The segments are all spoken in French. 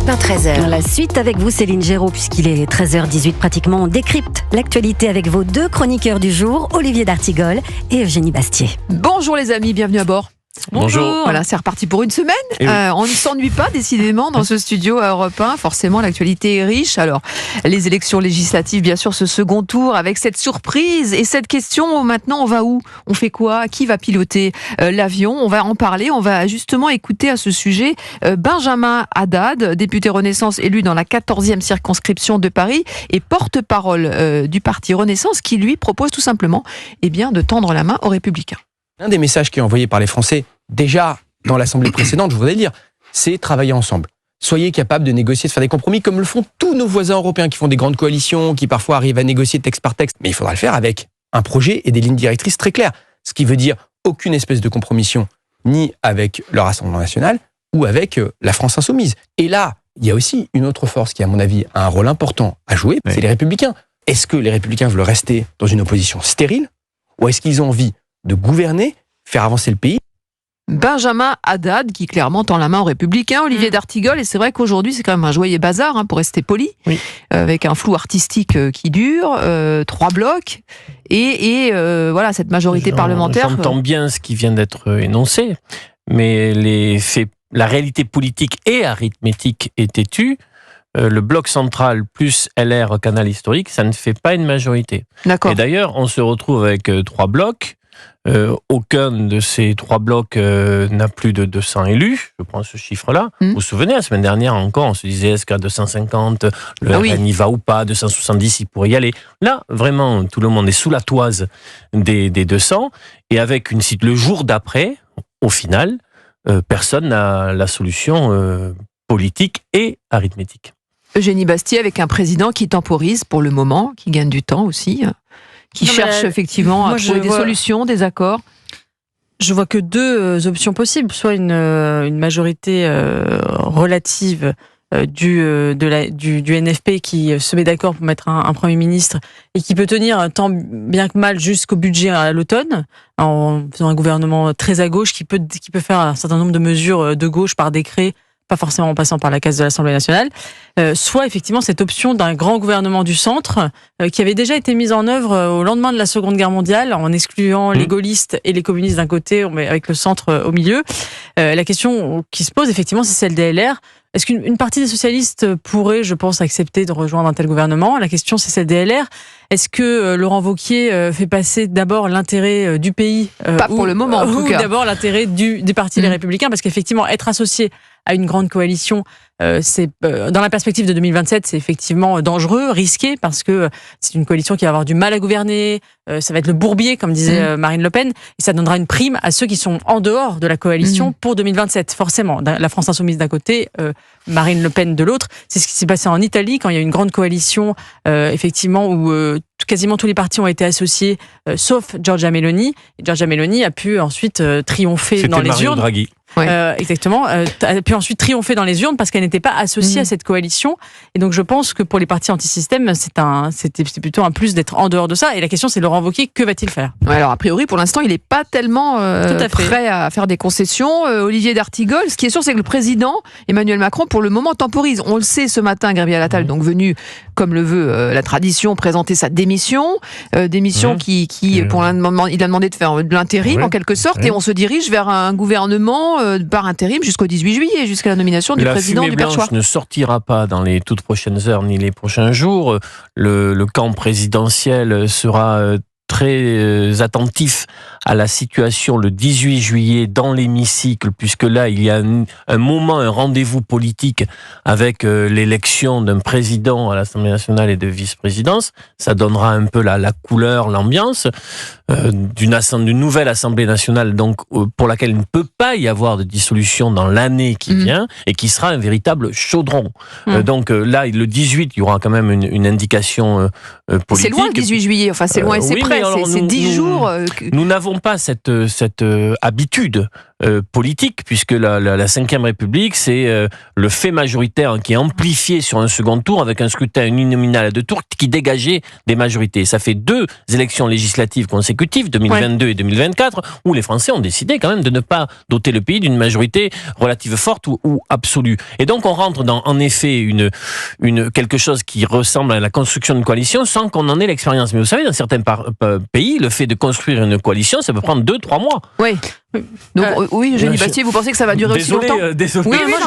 Europe 1 13h. La suite avec vous, Céline Géraud, puisqu'il est 13h18 pratiquement. On décrypte l'actualité avec vos deux chroniqueurs du jour, Olivier d'Artigol et Eugénie Bastier. Bonjour les amis, bienvenue à bord. Bonjour. Voilà, c'est reparti pour une semaine. On ne s'ennuie pas décidément dans ce studio à Europe 1. Forcément, l'actualité est riche. Alors, les élections législatives, bien sûr, ce second tour avec cette surprise et cette question. Maintenant, on va où ? On fait quoi ? Qui va piloter l'avion ? On va en parler. On va justement écouter à ce sujet Benjamin Haddad, député Renaissance élu dans la 14e circonscription de Paris et porte-parole du parti Renaissance qui lui propose tout simplement de tendre la main aux Républicains. L'un des messages qui est envoyé par les Français, déjà dans l'Assemblée précédente, je voudrais le dire, c'est travailler ensemble. Soyez capables de négocier, de faire des compromis, comme le font tous nos voisins européens qui font des grandes coalitions, qui parfois arrivent à négocier texte par texte. Mais il faudra le faire avec un projet et des lignes directrices très claires. Ce qui veut dire aucune espèce de compromission, ni avec le Rassemblement national, ou avec la France insoumise. Et là, il y a aussi une autre force qui, à mon avis, a un rôle important à jouer, c'est les Républicains. Est-ce que les Républicains veulent rester dans une opposition stérile, ou est-ce qu'ils ont envie de gouverner, faire avancer le pays? Benjamin Haddad, qui clairement tend la main aux Républicains, Olivier d'Artigol, et c'est vrai qu'aujourd'hui c'est quand même un joyeux bazar, pour rester poli, avec un flou artistique qui dure, 3 blocs, et voilà, cette majorité parlementaire... J'entends bien ce qui vient d'être énoncé, mais les faits, la réalité politique et arithmétique est têtue. Le bloc central plus LR canal historique, ça ne fait pas une majorité. D'accord. Et d'ailleurs, on se retrouve avec 3 blocs. Aucun de ces 3 blocs n'a plus de 200 élus, je prends ce chiffre-là. Vous vous souvenez, la semaine dernière encore, on se disait est-ce qu'à 250, le RN y va ou pas, 270, il pourrait y aller. Là, vraiment, tout le monde est sous la toise des 200, et avec une cite le jour d'après, au final, personne n'a la solution politique et arithmétique. Eugénie Bastier, avec un président qui temporise pour le moment, qui gagne du temps aussi, qui cherche effectivement à trouver des solutions, des accords. Je vois que 2 options possibles, soit une majorité relative du NFP qui se met d'accord pour mettre un Premier ministre et qui peut tenir tant bien que mal jusqu'au budget à l'automne, en faisant un gouvernement très à gauche qui peut faire un certain nombre de mesures de gauche par décret, pas forcément en passant par la case de l'Assemblée nationale, soit effectivement cette option d'un grand gouvernement du centre qui avait déjà été mise en œuvre au lendemain de la Seconde Guerre mondiale en excluant les gaullistes et les communistes d'un côté, mais avec le centre au milieu. La question qui se pose effectivement, c'est celle des LR. Est-ce qu'une partie des socialistes pourrait, je pense, accepter de rejoindre un tel gouvernement ? La question, c'est celle des LR. Est-ce que Laurent Wauquiez fait passer d'abord l'intérêt du pays pas pour le moment, en tout cas. Ou d'abord l'intérêt du parti Les Républicains ? Parce qu'effectivement, être associé à une grande coalition, c'est dans la perspective de 2027, c'est effectivement dangereux, risqué, parce que c'est une coalition qui va avoir du mal à gouverner, ça va être le bourbier, comme disait Marine Le Pen, et ça donnera une prime à ceux qui sont en dehors de la coalition pour 2027, forcément. La France insoumise d'un côté, Marine Le Pen de l'autre. C'est ce qui s'est passé en Italie, quand il y a eu une grande coalition, effectivement, où quasiment tous les partis ont été associés, sauf Giorgia Meloni. Et Giorgia Meloni a pu ensuite triompher dans les urnes. Draghi. Exactement, a pu ensuite triompher dans les urnes parce qu'elle n'était pas associée à cette coalition. Et donc je pense que pour les partis anti-système, c'était plutôt un plus d'être en dehors de ça. Et la question, c'est Laurent Wauquiez, que va-t-il faire ? Alors a priori, pour l'instant, il n'est pas tellement prêt à faire des concessions. Olivier d'Artigol, ce qui est sûr, c'est que le président Emmanuel Macron, pour le moment, temporise. On le sait ce matin, Gabriel Attal, donc venu, comme le veut la tradition, présenter sa démission. Démission qui pour il a demandé de faire de l'intérim en quelque sorte, et on se dirige vers un gouvernement par intérim jusqu'au 18 juillet, jusqu'à la nomination du président du Perchoir. La fumée blanche ne sortira pas dans les toutes prochaines heures ni les prochains jours. Le camp présidentiel sera très attentif à la situation le 18 juillet dans l'hémicycle, puisque là, il y a un moment, un rendez-vous politique avec l'élection d'un président à l'Assemblée nationale et de vice-présidence. Ça donnera un peu la couleur, l'ambiance d'une nouvelle Assemblée nationale, donc pour laquelle il ne peut pas y avoir de dissolution dans l'année qui vient, et qui sera un véritable chaudron. Donc là, le 18, il y aura quand même une indication politique. C'est loin le 18 juillet, enfin c'est loin et c'est près, c'est 10 jours. Nous n'avons pas cette habitude politique, puisque la Ve République, c'est le fait majoritaire qui est amplifié sur un second tour avec un scrutin uninominal à 2 tours qui dégageait des majorités. Ça fait 2 élections législatives consécutives, 2022 et 2024, où les Français ont décidé quand même de ne pas doter le pays d'une majorité relative forte ou absolue. Et donc on rentre dans, en effet, quelque chose qui ressemble à la construction d'une coalition sans qu'on en ait l'expérience. Mais vous savez, dans certains pays, le fait de construire une coalition, ça peut prendre 2-3 mois. Oui. Donc, oui, Eugénie Bastier, vous pensez que ça va durer aussi longtemps ? Désolé. Oui, moi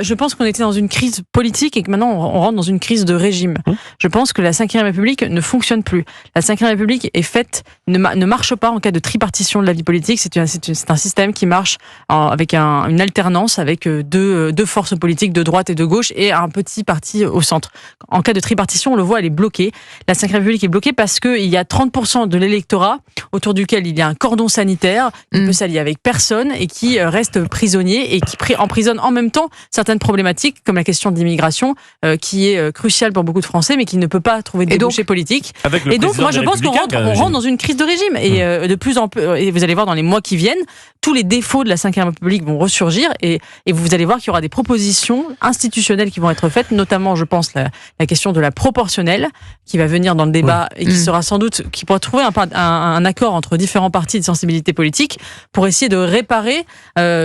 je pense qu'on était dans une crise politique et que maintenant on rentre dans une crise de régime. Je pense que la Ve République ne fonctionne plus. La Ve République est faite, ne marche pas en cas de tripartition de la vie politique. C'est un système qui marche avec une alternance, avec deux forces politiques de droite et de gauche et un petit parti au centre. En cas de tripartition, on le voit, elle est bloquée. La Ve République est bloquée parce qu'il y a 30% de l'électorat autour duquel il y a un cordon sanitaire qui peut s'allier avec personne et qui reste prisonnier et qui emprisonne en même temps certaines problématiques comme la question de l'immigration qui est cruciale pour beaucoup de Français mais qui ne peut pas trouver de débouché politique. Et donc moi je pense qu'on rentre dans une crise de régime et de plus en plus, et vous allez voir dans les mois qui viennent, tous les défauts de la Ve République vont ressurgir et vous allez voir qu'il y aura des propositions institutionnelles qui vont être faites, notamment je pense la question de la proportionnelle qui va venir dans le débat et qui sera sans doute, qui pourra trouver un accord entre différents partis de sensibilité politique pour essayer de réparer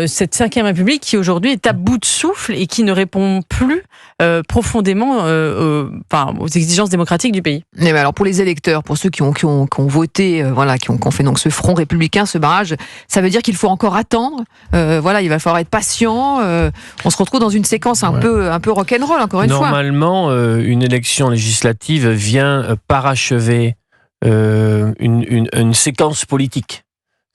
cette Ve République qui aujourd'hui est à bout de souffle et qui ne répond plus profondément aux exigences démocratiques du pays. Mais alors pour les électeurs, pour ceux qui ont voté, qui ont fait donc ce front républicain, ce barrage, ça veut dire qu'il faut encore attendre. Il va falloir être patient. On se retrouve dans une séquence un peu rock'n'roll encore une fois. Normalement, une élection législative vient parachever une séquence politique.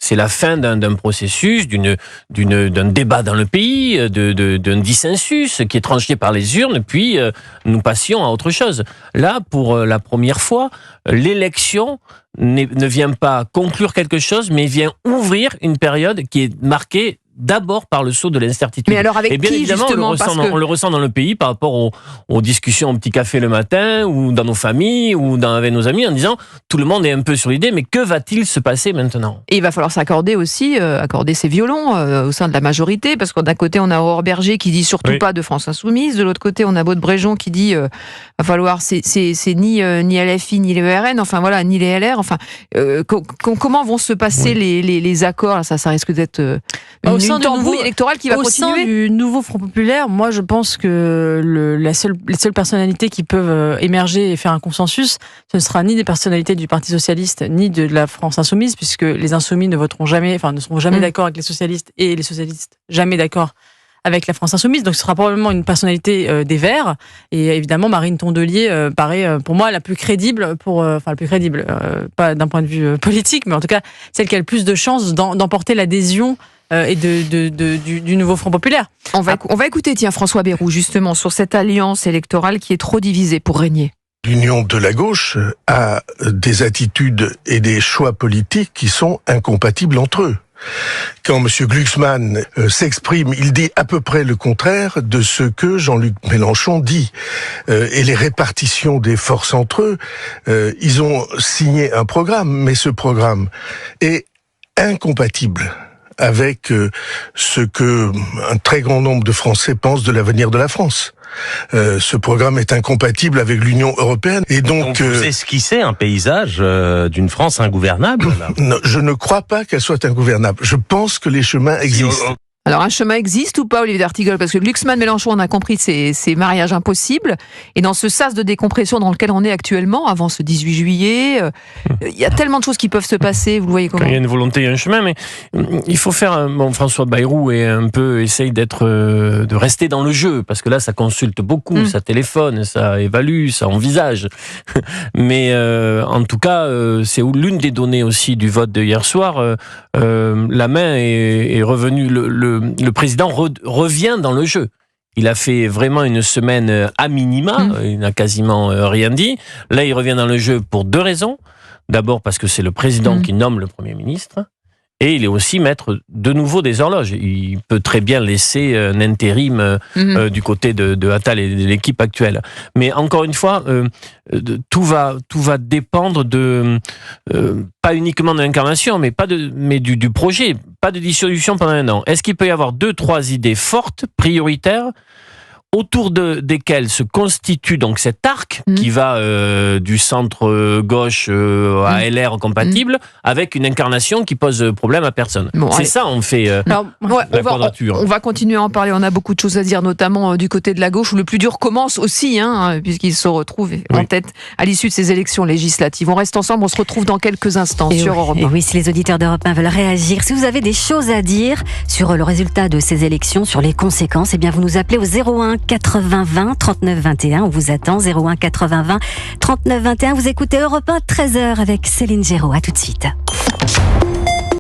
C'est la fin d'un processus, d'un débat dans le pays, d'un dissensus qui est tranché par les urnes, puis nous passions à autre chose. Là, pour la première fois, l'élection ne vient pas conclure quelque chose, mais vient ouvrir une période qui est marquée d'abord par le saut de l'incertitude. Mais alors avec et bien qui, évidemment, justement, on le ressent dans le pays par rapport aux discussions au petit café le matin, ou dans nos familles, ou avec nos amis, en disant tout le monde est un peu sur l'idée, mais que va-t-il se passer maintenant ? Et il va falloir s'accorder aussi, accorder ses violons au sein de la majorité, parce que d'un côté on a Aurore Berger qui dit surtout pas de France Insoumise, de l'autre côté on a Maud Bréjon qui dit va falloir c'est ni LFI ni les ERN, ni les LR, comment vont se passer les accords là, ça risque d'être une tambouille électorale qui va continuer. Au sein du nouveau Front Populaire, moi je pense que les seules personnalités qui peuvent émerger et faire un consensus, ce ne sera ni des personnalités du Parti Socialiste, ni de la France Insoumise, puisque les Insoumis ne seront jamais d'accord avec les socialistes, et les socialistes jamais d'accord avec la France Insoumise. Donc ce sera probablement une personnalité des Verts, et évidemment Marine Tondelier paraît pour moi la plus crédible, pas d'un point de vue politique, mais en tout cas celle qui a le plus de chances d'emporter l'adhésion et du nouveau Front Populaire. On va écouter François Bayrou justement sur cette alliance électorale qui est trop divisée pour régner. L'union de la gauche a des attitudes et des choix politiques qui sont incompatibles entre eux. Quand M. Glucksmann s'exprime, il dit à peu près le contraire de ce que Jean-Luc Mélenchon dit. Et les répartitions des forces entre eux, ils ont signé un programme, mais ce programme est incompatible avec ce que un très grand nombre de Français pensent de l'avenir de la France. Ce programme est incompatible avec l'Union européenne et donc vous esquissez un paysage d'une France ingouvernable là. Non, je ne crois pas qu'elle soit ingouvernable. Je pense que les chemins existent. Alors un chemin existe ou pas, Olivier d'Artigol ? Parce que Glucksmann, Mélenchon, on a compris, c'est mariage impossible. Et dans ce sas de décompression dans lequel on est actuellement, avant ce 18 juillet, il y a tellement de choses qui peuvent se passer. Vous le voyez comment ? Il y a une volonté, il y a un chemin, mais il faut faire. François Bayrou essaye de rester dans le jeu, parce que là, ça consulte beaucoup, ça téléphone, ça évalue, ça envisage. Mais en tout cas, c'est l'une des données aussi du vote de hier soir. La main est revenue. Le président revient dans le jeu. Il a fait vraiment une semaine à minima, il n'a quasiment rien dit. Là, il revient dans le jeu pour 2 raisons. D'abord parce que c'est le président qui nomme le Premier ministre. et il est aussi maître de nouveau des horloges. Il peut très bien laisser un intérim du côté de Attal et de l'équipe actuelle. Mais encore une fois, tout va dépendre de pas uniquement de l'incarnation, mais du projet. Pas de dissolution pendant un an. Est-ce qu'il peut y avoir 2-3 idées fortes, prioritaires, autour desquelles se constitue donc cet arc qui va du centre gauche à LR compatible, avec une incarnation qui pose problème à personne. Bon, c'est ça, on fait la quadrature. On va continuer à en parler, on a beaucoup de choses à dire, notamment du côté de la gauche, où le plus dur commence aussi, puisqu'il se retrouve en tête à l'issue de ces élections législatives. On reste ensemble, on se retrouve dans quelques instants sur Europe 1. Et oui, si les auditeurs d'Europe 1 veulent réagir, si vous avez des choses à dire sur le résultat de ces élections, sur les conséquences, eh bien vous nous appelez au 01 80 20 39 21. On vous attend, 01 80 20 39 21. Vous écoutez Europe 1, 13h avec Céline Géraud. À tout de suite.